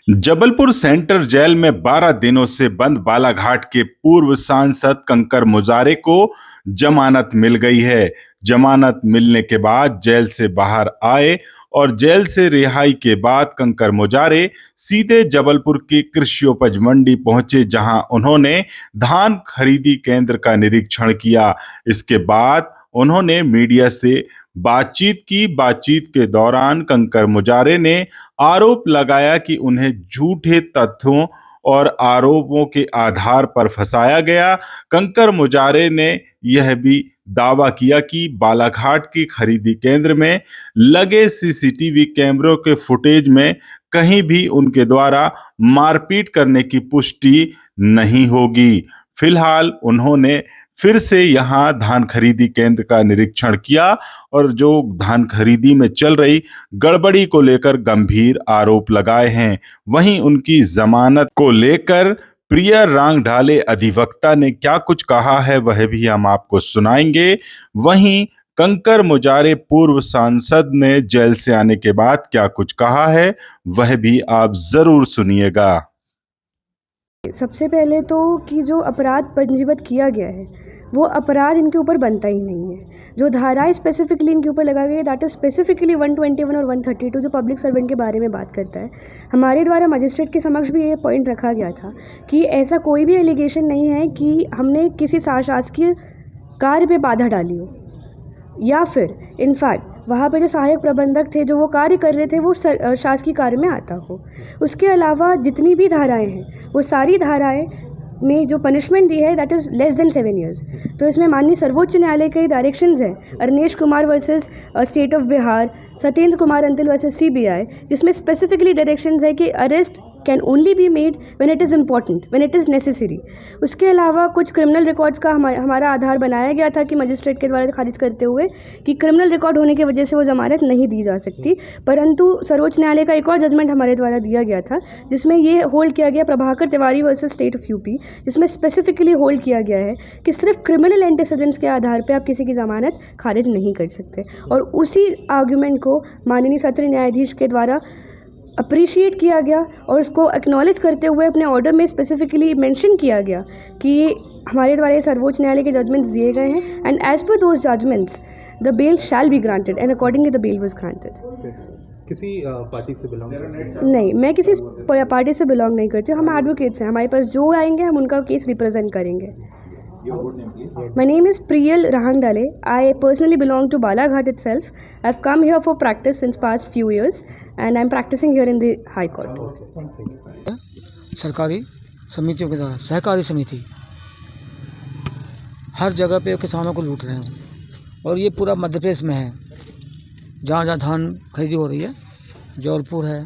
Jabalpur central jail में 12 दिनों से बंद बालाघाट के पूर्व सांसद कंकर मुजारे को जमानत मिल गई है। जमानत मिलने के बाद जेल से बाहर आए और जेल से रिहाई के बाद कंकर मुजारे सीधे जबलपुर की कृषि उपज मंडी पहुंचे, जहां उन्होंने धान खरीदी केंद्र का निरीक्षण किया। इसके बाद उन्होंने मीडिया से बातचीत की। बातचीत के दौरान कंकर मुजारे ने आरोप लगाया कि उन्हें झूठे तथ्यों और आरोपों के आधार पर फंसाया गया। कंकर मुजारे ने यह भी दावा किया कि बालाघाट की खरीदी केंद्र में लगे सीसीटीवी कैमरों के फुटेज में कहीं भी उनके द्वारा मारपीट करने की पुष्टि नहीं होगी। फिलहाल उन्होंने फिर से यहां धान खरीदी केंद्र का निरीक्षण किया और जो धान खरीदी में चल रही गड़बड़ी को लेकर गंभीर आरोप लगाए हैं। वहीं उनकी जमानत को लेकर प्रिया रांगढाले अधिवक्ता ने क्या कुछ कहा है वह भी हम आपको सुनाएंगे। वहीं कंकर मुजारे पूर्व सांसद ने जेल से आने के बाद क्या कुछ कहा है वह भी आप जरूर सुनिएगा। सबसे पहले तो कि जो अपराध पंजीबद्ध किया गया है वो अपराध इनके ऊपर बनता ही नहीं है। जो धाराएं स्पेसिफिकली इनके ऊपर लगा गई है दैट इज़ स्पेसिफिकली 121 और 132 जो पब्लिक सर्वेंट के बारे में बात करता है। हमारे द्वारा मजिस्ट्रेट के समक्ष भी ये पॉइंट रखा गया था कि ऐसा कोई भी एलिगेशन नहीं है कि हमने किसी शासकीय कार्य पे बाधा डाली हो या फिर इनफैक्ट वहाँ पे जो सहायक प्रबंधक थे जो वो कार्य कर रहे थे वो शासकीय कार्य में आता हो। उसके अलावा जितनी भी धाराएं हैं वो सारी धाराएं में जो पनिशमेंट दी है that is less than 7 years। तो इसमें माननीय सर्वोच्च न्यायालय के डायरेक्शंस हैं Arnesh Kumar versus state of Bihar, Satyendra Kumar Antil versus CBI, जिसमें स्पेसिफिकली डायरेक्शंस है कि arrest can only be made when it is important, when it is necessary. उसके अलावा कुछ क्रिमिनल रिकॉर्ड्स का हमारा आधार बनाया गया था कि मजिस्ट्रेट के द्वारा खारिज करते हुए कि क्रिमिनल रिकॉर्ड होने की वजह से वो जमानत नहीं दी जा सकती। परंतु सर्वोच्च न्यायालय का एक और जजमेंट हमारे द्वारा दिया गया था जिसमें ये होल्ड किया गया Prabhakar Tiwari versus state of UP, जिसमें स्पेसिफिकली होल्ड किया गया है कि सिर्फ क्रिमिनल एंटीसीडेंट्स के आधार पर आप किसी की जमानत खारिज नहीं कर सकते। और उसी आर्ग्यूमेंट को माननीय सत्र न्यायाधीश के द्वारा अप्रिशिएट किया गया और उसको एक्नॉलेज करते हुए अपने ऑर्डर में स्पेसिफिकली मेंशन किया गया कि हमारे द्वारा ये सर्वोच्च न्यायालय के जजमेंट्स दिए गए हैं and as per those judgments the bail shall be granted and accordingly the bail was granted. किसी पार्टी से बिलोंग करते हैं? नहीं, मैं किसी पार्टी से बिलोंग नहीं करती हूँ। हम एडवोकेट्स हैं, हमारे पास जो आएंगे हम उनका केस रिप्रेजेंट करेंगे। My name is Priyal Rahangdale. I personally belong to Balaghat itself. I've come here for practice since past few years and I'm practicing here in the High Court. सरकारी समितियों के द्वारा सहकारी समिति हर जगह पे किसानों को लूट रहे हैं और ये पूरा मध्य प्रदेश में है। जहाँ जहाँ धान खरीदी हो रही है, जबलपुर है,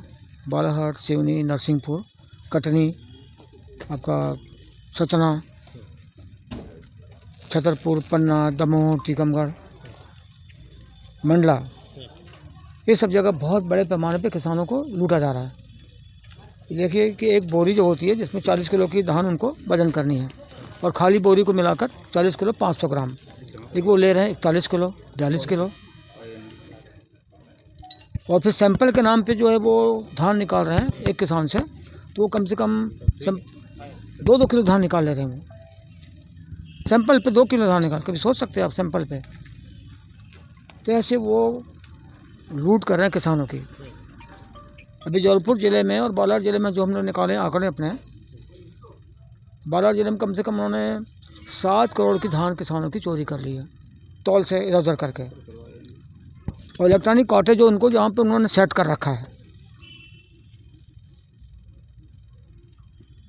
बालाघाट, सिवनी, नरसिंहपुर, कटनी, आपका सतना, छतरपुर, पन्ना, दमोह, टीकमगढ़, मंडला, ये सब जगह बहुत बड़े पैमाने पे किसानों को लूटा जा रहा है। देखिए कि एक बोरी जो होती है जिसमें 40 किलो की धान उनको वजन करनी है और खाली बोरी को मिलाकर 40 किलो 500 ग्राम, लेकिन वो ले रहे हैं 41 किलो, 42 किलो। और फिर सैंपल के नाम पे जो है वो धान निकाल रहे हैं एक किसान से, तो वो कम से कम 2-2 किलो धान निकाल ले रहे हैं। वो सैंपल पे 2 किलो धान निकाल, कभी सोच सकते हैं आप सैंपल पे? तो ऐसे वो लूट कर रहे हैं किसानों की। अभी जबलपुर ज़िले में और बालाघाट ज़िले में जो हमने निकाले आंकड़े अपने, बालाघाट ज़िले में कम से कम उन्होंने 7 करोड़ की धान किसानों की चोरी कर ली है तौल से इधर उधर करके। और इलेक्ट्रॉनिक कांटे जो उनको जहाँ पे उन्होंने सेट कर रखा है,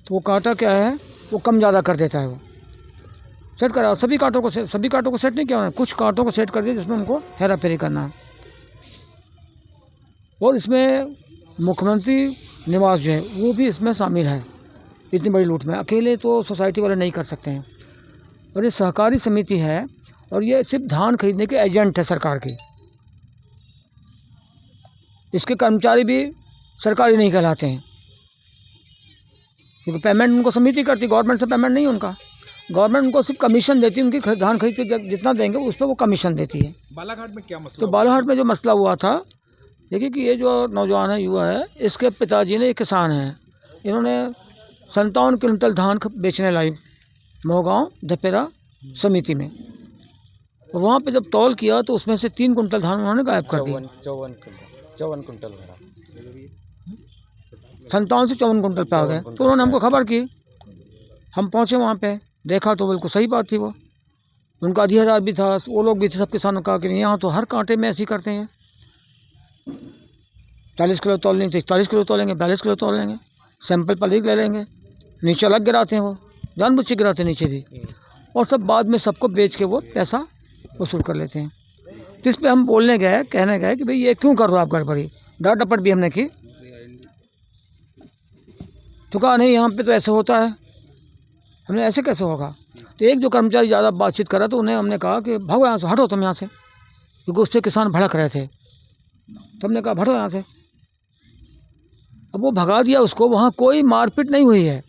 तो वो कांटा क्या है वो कम ज़्यादा कर देता है, वो सेट करा। और सभी कांटों को सेट नहीं किया उन्होंने, कुछ कांटों को सेट कर दिया जिसमें उनको हेरा फेरी करना है। और इसमें मुख्यमंत्री निवास जो है वो भी इसमें शामिल है। इतनी बड़ी लूट में अकेले तो सोसाइटी वाले नहीं कर सकते हैं। और ये सहकारी समिति है और ये सिर्फ धान खरीदने के एजेंट है सरकार की। इसके कर्मचारी भी सरकारी नहीं कहलाते हैं क्योंकि पेमेंट उनको समिति करती, गवर्नमेंट से पेमेंट नहीं उनका। गवर्नमेंट उनको सिर्फ कमीशन देती है, उनकी धान खरीद के जितना देंगे उस पर वो कमीशन देती है। बालाघाट में क्या मसला? तो बालाघाट में जो मसला हुआ था, देखिए कि ये जो नौजवान है, युवा है, इसके पिताजी ने एक किसान हैं इन्होंने 57 क्विंटल धान बेचने लाई मोहगांव धपेरा समिति में, और वहाँ पे जब तौल किया तो उसमें से 3 क्विंटल धान उन्होंने गायब कर दिया। 54 कुंटल 57 से 54 कुंटल पे आ गए। तो उन्होंने हमको खबर की, हम पहुँचे वहाँ पे, देखा तो बिल्कुल सही बात थी। वो उनका अधिकार भी था, वो लोग भी थे, सब किसानों का कि यहाँ तो हर कांटे में ऐसे ही करते हैं। 40 किलो तोल लेंगे तो 41 किलो तोलेंगे, 42 किलो तोल लेंगे, सैंपल पर ले लेंगे, नीचे अलग गिराते हैं, वो जानबूझ के गिराते हैं नीचे भी, और सब बाद में सबको बेच के वो पैसा वसूल कर लेते हैं। तो इस पर हम बोलने गए, कहने गए कि भाई ये क्यों कर रहे हो आप गड़बड़ी, डांट डपट भी हमने की। तो कहा नहीं यहाँ पे तो ऐसे होता है। हमने ऐसे कैसे होगा। तो एक जो कर्मचारी ज़्यादा बातचीत करा तो उन्हें हमने कहा कि भागो यहाँ से, हटो तुम यहाँ से, क्योंकि उससे किसान भड़क रहे थे। तो हमने कहा हटो यहाँ से। अब वो भगा दिया उसको। वहाँ कोई मारपीट नहीं हुई है,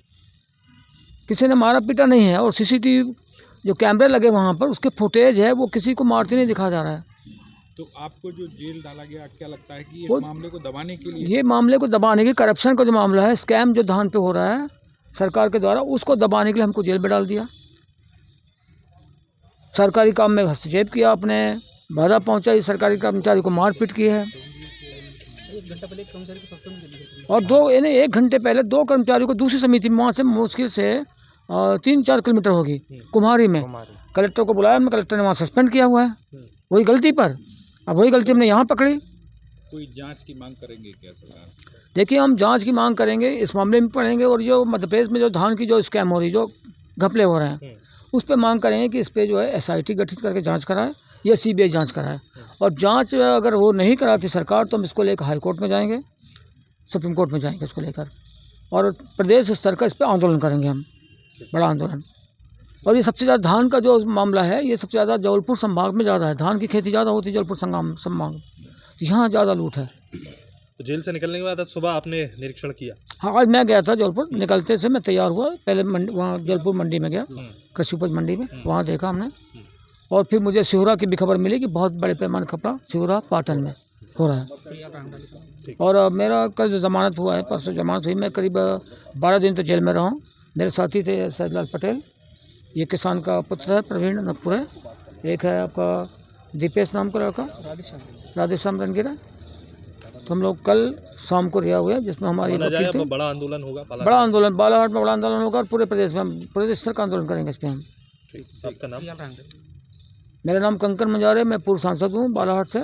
किसी ने मारा पीटा नहीं है, और सीसीटीवी जो कैमरे लगे वहाँ पर उसके फुटेज है, वो किसी को मारते नहीं दिखा जा रहा है। तो आपको जो जेल डाला गया, क्या लगता है कि वो- ये मामले को दबाने के लिए? ये मामले को दबाने की, करप्शन का जो मामला है, स्कैम जो धान पे हो रहा है सरकार के द्वारा, उसको दबाने के लिए हमको जेल में डाल दिया। सरकारी काम में हस्तक्षेप किया, अपने बाधा पहुंचाई, सरकारी कर्मचारी को मारपीट की है। 1 घंटा पहले एक कर्मचारी को सस्पेंड कर दिया। और 1 घंटे पहले 2 कर्मचारियों को दूसरी समिति में, वहाँ से मुश्किल से 3-4 किलोमीटर होगी, कुम्हारी में, कलेक्टर को बुलाया हमने, कलेक्टर ने वहाँ सस्पेंड किया हुआ है वही गलती पर। अब वही गलती हमने यहाँ पकड़ी। कोई जांच की मांग करेंगे क्या सरकार? देखिए, हम जांच की मांग करेंगे, इस मामले में पढ़ेंगे, और जो मध्य प्रदेश में जो धान की जो स्कैम हो रही, जो घपले हो रहे हैं, उस पर मांग करेंगे कि इस पर जो है एसआईटी गठित करके जांच कराए या सीबीआई जांच कराए। और जांच अगर वो नहीं कराती सरकार तो हम इसको लेकर हाई कोर्ट में जाएंगे, सुप्रीम कोर्ट में जाएंगे इसको लेकर, और प्रदेश स्तर का इस पर आंदोलन करेंगे हम, बड़ा आंदोलन। और ये सबसे ज़्यादा धान का जो मामला है, ये सबसे ज़्यादा जबलपुर संभाग में ज़्यादा है। धान की खेती ज़्यादा होती है जबलपुर संभाग में, यहाँ ज़्यादा लूट है। तो जेल से निकलने के बाद आज सुबह आपने निरीक्षण किया? हाँ, आज मैं गया था जबलपुर, निकलते से मैं तैयार हुआ, पहले वहाँ जबलपुर मंडी में गया, कृषि उपज मंडी में, वहाँ देखा हमने। और फिर मुझे सिहुरा की भी खबर मिली कि बहुत बड़े पैमाने कपड़ा सिहुरा पाटन में हो रहा है। और मेरा कल जो जमानत हुआ है, परसों जमानत हुई, मैं करीब 12 दिन तो जेल में रहा हूँ। मेरे साथी थे सैदलाल पटेल, ये किसान का पुत्र है, प्रवीण नपुर है, एक है आपका दीपेश नाम का लड़का, राधेश्याम रणगीरा। तो हम लोग कल शाम को रिहा हुए, जिसमें हमारी माना जाए वकील थे। अब बड़ा आंदोलन होगा, बड़ा आंदोलन बालाघाट में, बड़ा आंदोलन होगा, और पूरे प्रदेश में हम प्रदेश स्तर का आंदोलन करेंगे इस पर हम। आपका नाम? मेरा नाम कंकर मंजारे, मैं पूर्व सांसद हूँ बालाघाट से।